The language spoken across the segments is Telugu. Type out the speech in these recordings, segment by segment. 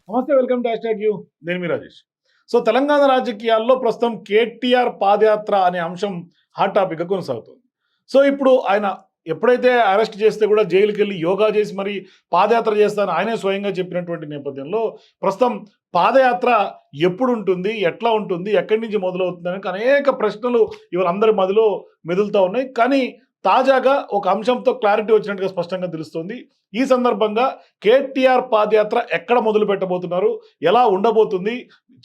నమస్తే, వెల్కమ్ టు హ్యాష్‌ట్యాగ్ యూ. నేను మీ రాజేష్. సో తెలంగాణ రాజకీయాల్లో ప్రస్తుతం కేటీఆర్ పాదయాత్ర అనే అంశం హాట్ టాపిక్‌గా కొనసాగుతుంది. సో ఇప్పుడు ఆయన ఎప్పుడైతే అరెస్ట్ చేస్తే కూడా జైలుకెళ్ళి యోగా చేసి మరి పాదయాత్ర చేస్తానని ఆయనే స్వయంగా చెప్పినటువంటి నేపథ్యంలో ప్రస్తుతం పాదయాత్ర ఎప్పుడుంటుంది? ఎట్లా ఉంటుంది? ఎక్కడి నుంచి మొదలవుతుంది? అని అనేక ప్రశ్నలు ఇవాళందరి మదిలో మెదులుతా ఉన్నాయి. కానీ తాజాగా ఒక అంశంతో క్లారిటీ వచ్చినట్టుగా స్పష్టంగా తెలుస్తుంది. ఈ సందర్భంగా కేటీఆర్ పాదయాత్ర ఎక్కడ మొదలు పెట్టబోతున్నారు? ఎలా ఉండబోతుంది?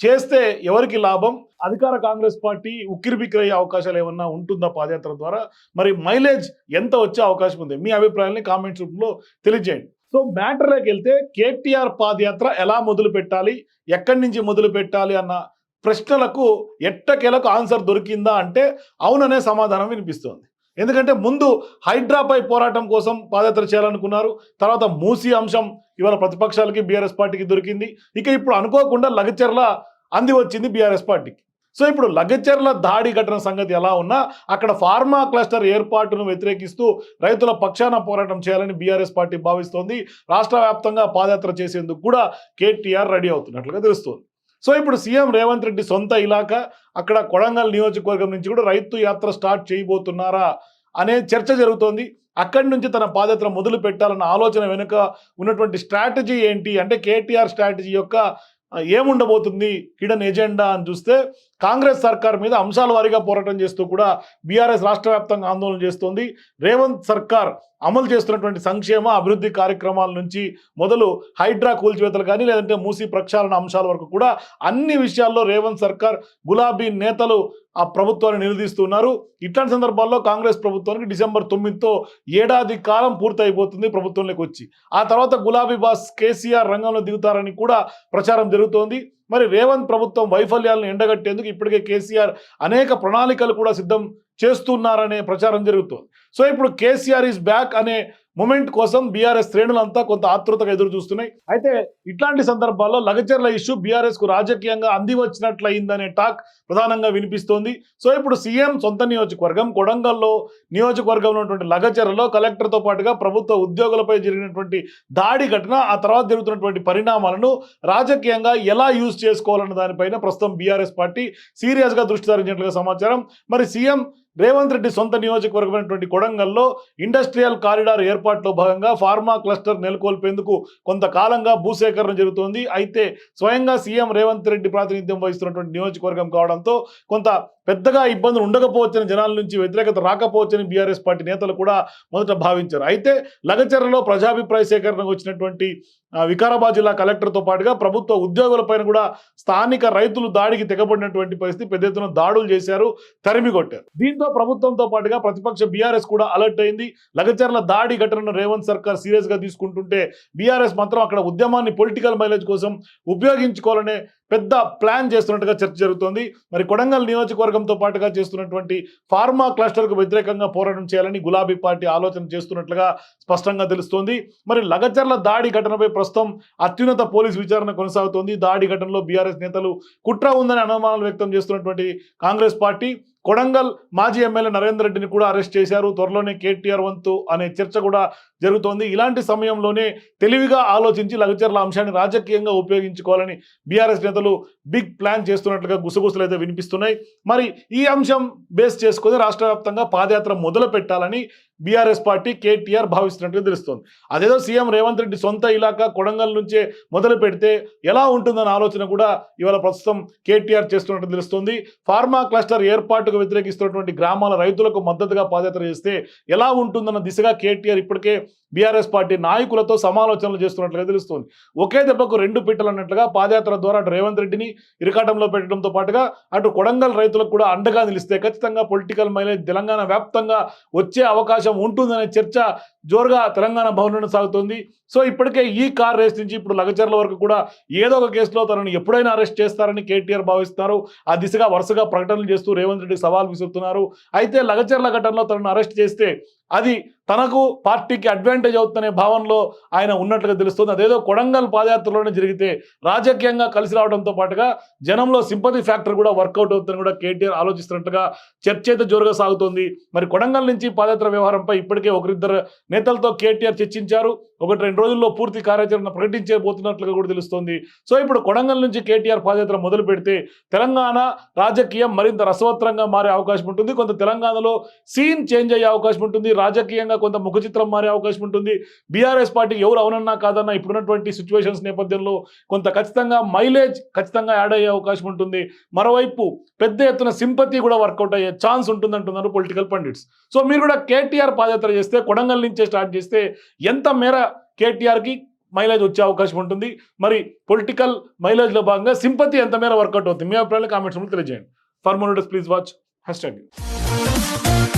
చేస్తే ఎవరికి లాభం? అధికార కాంగ్రెస్ పార్టీ ఉక్కిరిబిక్కిరయ్యే అవకాశాలు ఏమన్నా ఉంటుందా పాదయాత్ర ద్వారా? మరి మైలేజ్ ఎంత వచ్చే అవకాశం ఉంది? మీ అభిప్రాయాన్ని కామెంట్స్ రూపంలో తెలియజేయండి. సో మ్యాటర్‌లోకి వెళ్తే కేటీఆర్ పాదయాత్ర ఎలా మొదలు పెట్టాలి? ఎక్కడి నుంచి మొదలు పెట్టాలి అన్న ప్రశ్నలకు ఎట్టకేలకు ఆన్సర్ దొరికిందా అంటే అవుననే సమాధానం వినిపిస్తోంది. ఎందుకంటే ముందు హైడ్రాపై పోరాటం కోసం పాదయాత్ర చేయాలనుకున్నారు. తర్వాత మూసీ అంశం ఇవాళ ప్రతిపక్షాలకి బీఆర్ఎస్ పార్టీకి దొరికింది. ఇక ఇప్పుడు అనుకోకుండా లగచర్ల అంది వచ్చింది బీఆర్ఎస్ పార్టీకి. సో ఇప్పుడు లగచర్ల దాడి ఘటన సంగతి ఎలా ఉన్నా అక్కడ ఫార్మా క్లస్టర్ ఏర్పాటును వ్యతిరేకిస్తూ రైతుల పక్షాన పోరాటం చేయాలని బీఆర్ఎస్ పార్టీ భావిస్తోంది. రాష్ట్ర వ్యాప్తంగా పాదయాత్ర చేసేందుకు కూడా కేటీఆర్ రెడీ అవుతున్నట్లుగా తెలుస్తోంది. సో ఇప్పుడు సీఎం రేవంత్ రెడ్డి సొంత ఇలాకా అక్కడ కొడంగల్ నియోజకవర్గం నుంచి కూడా రైతు యాత్ర స్టార్ట్ చేయబోతున్నారా అనే చర్చ జరుగుతోంది. అక్కడి నుంచి తన పాదయాత్ర మొదలు పెట్టాలన్న ఆలోచన వెనుక ఉన్నటువంటి స్ట్రాటజీ ఏంటి అంటే కేటీఆర్ స్ట్రాటజీ యొక్క ఏముండబోతుంది హిడెన్ ఎజెండా అని చూస్తే కాంగ్రెస్ సర్కార్ మీద అంశాల వారీగా పోరాటం చేస్తూ కూడా బీఆర్ఎస్ రాష్ట్ర వ్యాప్తంగా ఆందోళన చేస్తోంది. రేవంత్ సర్కార్ అమలు చేస్తున్నటువంటి సంక్షేమ అభివృద్ధి కార్యక్రమాల నుంచి మొదలు హైడ్రా కూల్చివేతలు కానీ లేదంటే మూసీ ప్రక్షాళన అంశాల వరకు కూడా అన్ని విషయాల్లో రేవంత్ సర్కార్ గులాబీ నేతలు ఆ ప్రభుత్వాన్ని నిలదీస్తున్నారు. ఇట్లాంటి సందర్భాల్లో కాంగ్రెస్ ప్రభుత్వానికి డిసెంబర్ 9తో ఏడాది కాలం పూర్తయిపోతుంది ప్రభుత్వంలోకి వచ్చి. ఆ తర్వాత గులాబీ బాస్ కేసీఆర్ రంగంలో దిగుతారని కూడా ప్రచారం జరుగుతోంది. మరి రేవంత్ ప్రభుత్వం వైఫల్యాలను ఎండగట్టేందుకు ఇప్పటికే కేసీఆర్ అనేక ప్రణాళికలు కూడా సిద్ధం చేస్తున్నారనే ప్రచారం జరుగుతోంది. సో ఇప్పుడు కేసీఆర్ ఈజ్ బ్యాక్ అనే మూమెంట్ కోసం బీఆర్ఎస్ శ్రేణులంతా కొంత ఆతృతగా ఎదురు చూస్తున్నాయి. అయితే ఇట్లాంటి సందర్భాల్లో లగచర్ల ఇష్యూ బీఆర్ఎస్ కు రాజకీయంగా అంది వచ్చినట్లయిందనే టాక్ ప్రధానంగా వినిపిస్తోంది. సో ఇప్పుడు సీఎం సొంత నియోజకవర్గం కొడంగల్లో నియోజకవర్గంలో ఉన్నటువంటి లగచర్లలో కలెక్టర్తో పాటుగా ప్రభుత్వ ఉద్యోగులపై జరిగినటువంటి దాడి ఘటన ఆ తర్వాత జరుగుతున్నటువంటి పరిణామాలను రాజకీయంగా ఎలా యూజ్ చేసుకోవాలన్న దానిపైన ప్రస్తుతం బీఆర్ఎస్ పార్టీ సీరియస్గా దృష్టి సారించినట్లుగా సమాచారం. మరి సీఎం రేవంత్ రెడ్డి సొంత నియోజకవర్గమైనటువంటి కొడంగల్లో ఇండస్ట్రియల్ కారిడార్ ఏర్పాటులో భాగంగా ఫార్మా క్లస్టర్ నెలకొల్పేందుకు కొంతకాలంగా భూసేకరణ జరుగుతోంది. అయితే స్వయంగా సీఎం రేవంత్ రెడ్డి ప్రాతినిధ్యం వహిస్తున్నటువంటి నియోజకవర్గం కావడంతో కొంత పెద్దగా ఇబ్బందులు ఉండకపోవచ్చని జనాల నుంచి వ్యతిరేకత రాకపోవచ్చని బీఆర్ఎస్ పార్టీ నేతలు కూడా మొదట భావించారు. అయితే లగచర్లలో ప్రజాభిప్రాయ సేకరణకు వచ్చినటువంటి వికారాబాద్ జిల్లా కలెక్టర్తో పాటుగా ప్రభుత్వ ఉద్యోగులపైన కూడా స్థానిక రైతులు దాడికి తెగబడినటువంటి పరిస్థితి, పెద్ద ఎత్తున దాడులు చేశారు, తరిమి కొట్టారు. దీంతో ప్రభుత్వంతో పాటుగా ప్రతిపక్ష బీఆర్ఎస్ కూడా అలర్ట్ అయింది. లగచర్ల దాడి ఘటనను రేవంత్ సర్కార్ సీరియస్ గా తీసుకుంటుంటే బీఆర్ఎస్ మాత్రం అక్కడ ఉద్యమాన్ని పొలిటికల్ మైలేజ్ కోసం ఉపయోగించుకోవాలనే పెద్ద ప్లాన్ చేస్తున్నట్టుగా చర్చ జరుగుతోంది. మరి కొడంగల్ నియోజకవర్గంతో పాటుగా చేస్తున్నటువంటి ఫార్మా క్లస్టర్కు వ్యతిరేకంగా పోరాటం చేయాలని గులాబీ పార్టీ ఆలోచన చేస్తున్నట్లుగా స్పష్టంగా తెలుస్తోంది. మరి లగచర్ల దాడి ఘటనపై ప్రస్తుతం అత్యున్నత పోలీసు విచారణ కొనసాగుతోంది. దాడి ఘటనలో బీఆర్ఎస్ నేతలు కుట్ర ఉందని అనుమానాలు వ్యక్తం చేస్తున్నటువంటి కాంగ్రెస్ పార్టీ కొడంగల్ మాజీ ఎమ్మెల్యే నరేందర్ రెడ్డిని కూడా అరెస్ట్ చేశారు. త్వరలోనే కేటీఆర్ వంతు అనే చర్చ కూడా జరుగుతోంది. ఇలాంటి సమయంలోనే తెలివిగా ఆలోచించి లగచర్ల అంశాన్ని రాజకీయంగా ఉపయోగించుకోవాలని బీఆర్ఎస్ నేతలు బిగ్ ప్లాన్ చేస్తున్నట్లుగా గుసగుసలు అయితే వినిపిస్తున్నాయి. మరి ఈ అంశం బేస్ చేసుకుని రాష్ట్ర వ్యాప్తంగా పాదయాత్ర మొదలు పెట్టాలని బీఆర్ఎస్ పార్టీ కేటీఆర్ భావిస్తున్నట్టుగా తెలుస్తోంది. అదేదో సీఎం రేవంత్ రెడ్డి సొంత ఇలాకా కొడంగల్ నుంచే మొదలు పెడితే ఎలా ఉంటుందన్న ఆలోచన కూడా ఇవాళ ప్రస్తుతం కేటీఆర్ చేస్తున్నట్టు తెలుస్తుంది. ఫార్మా క్లస్టర్ ఏర్పాటుకు వ్యతిరేకిస్తున్నటువంటి గ్రామాల రైతులకు మద్దతుగా పాదయాత్ర చేస్తే ఎలా ఉంటుందన్న దిశగా కేటీఆర్ ఇప్పటికే బీఆర్ఎస్ పార్టీ నాయకులతో సమాలోచనలు చేస్తున్నట్లుగా తెలుస్తుంది. ఒకే దెబ్బకు రెండు పిట్టలు అన్నట్లుగా పాదయాత్ర ద్వారా అటు రేవంత్ రెడ్డిని ఇరకాటంలో పెట్టడంతో పాటుగా అటు కొడంగల్ రైతులకు కూడా అండగా నిలిస్తే ఖచ్చితంగా పొలిటికల్ మైలేజ్ తెలంగాణ వ్యాప్తంగా వచ్చే అవకాశం ఉంటుందనే చర్చ జోరుగా తెలంగాణ భవన్లో సాగుతోంది. సో ఇప్పటికే ఈ కార్ రేస్ నుంచి ఇప్పుడు లగచర్ల వరకు కూడా ఏదో ఒక కేసులో తనను ఎప్పుడైనా అరెస్ట్ చేస్తారని కేటీఆర్ భావిస్తున్నారు. ఆ దిశగా వరుసగా ప్రకటనలు చేస్తూ రేవంత్ రెడ్డి సవాల్ విసురుతున్నారు. అయితే లగచర్ల ఘటనలో తనను అరెస్ట్ చేస్తే అది తనకు పార్టీకి అడ్వాంటేజ్ అవుతుందనే భావనలో ఆయన ఉన్నట్లుగా తెలుస్తుంది. అదేదో కొడంగల్ పాదయాత్రలోనే జరిగితే రాజకీయంగా కలిసి రావడంతో పాటుగా జనంలో సింపతి ఫ్యాక్టర్ కూడా వర్కౌట్ అవుతుందని కూడా కేటీఆర్ ఆలోచిస్తున్నట్టుగా చర్చ అయితే జోరుగా సాగుతోంది. మరి కొడంగల్ నుంచి పాదయాత్ర వ్యవహారంపై ఇప్పటికే ఒకరిద్దరు నేతలతో కేటీఆర్ చర్చించారు. ఒకటి 2 రోజుల్లో పూర్తి కార్యాచరణ ప్రకటించబోతున్నట్లుగా కూడా తెలుస్తోంది. సో ఇప్పుడు కొడంగల్ నుంచి కేటీఆర్ పాదయాత్ర మొదలు పెడితే తెలంగాణ రాజకీయం మరింత రసవత్రంగా మారే అవకాశం ఉంటుంది. కొంత తెలంగాణలో సీన్ చేంజ్ అయ్యే అవకాశం ఉంటుంది. రాజకీయంగా కొంత ముఖ చిత్రం మారే అవకాశం ఉంటుంది. బీఆర్ఎస్ పార్టీకి ఎవరు అవునన్నా కాదన్నా ఇప్పుడున్నటువంటి సిచ్యువేషన్స్ నేపథ్యంలో కొంత ఖచ్చితంగా మైలేజ్ ఖచ్చితంగా యాడ్ అయ్యే అవకాశం ఉంటుంది. మరోవైపు పెద్ద ఎత్తున సింపతి కూడా వర్కౌట్ అయ్యే ఛాన్స్ ఉంటుంది అంటున్నారు పొలిటికల్ పండిట్స్. సో మీరు కూడా కేటీఆర్ పాదయాత్ర చేస్తే కొడంగల్ నుంచే స్టార్ట్ చేస్తే ఎంత మేర కేటీఆర్కి మైలేజ్ వచ్చే అవకాశం ఉంటుంది, మరి పొలిటికల్ మైలేజ్లో భాగంగా సింపతి ఎంత మేర వర్కౌట్ అవుతుంది? మీ అభిప్రాయాలు కామెంట్స్ తెలియజేయండి. For more videos please watch #.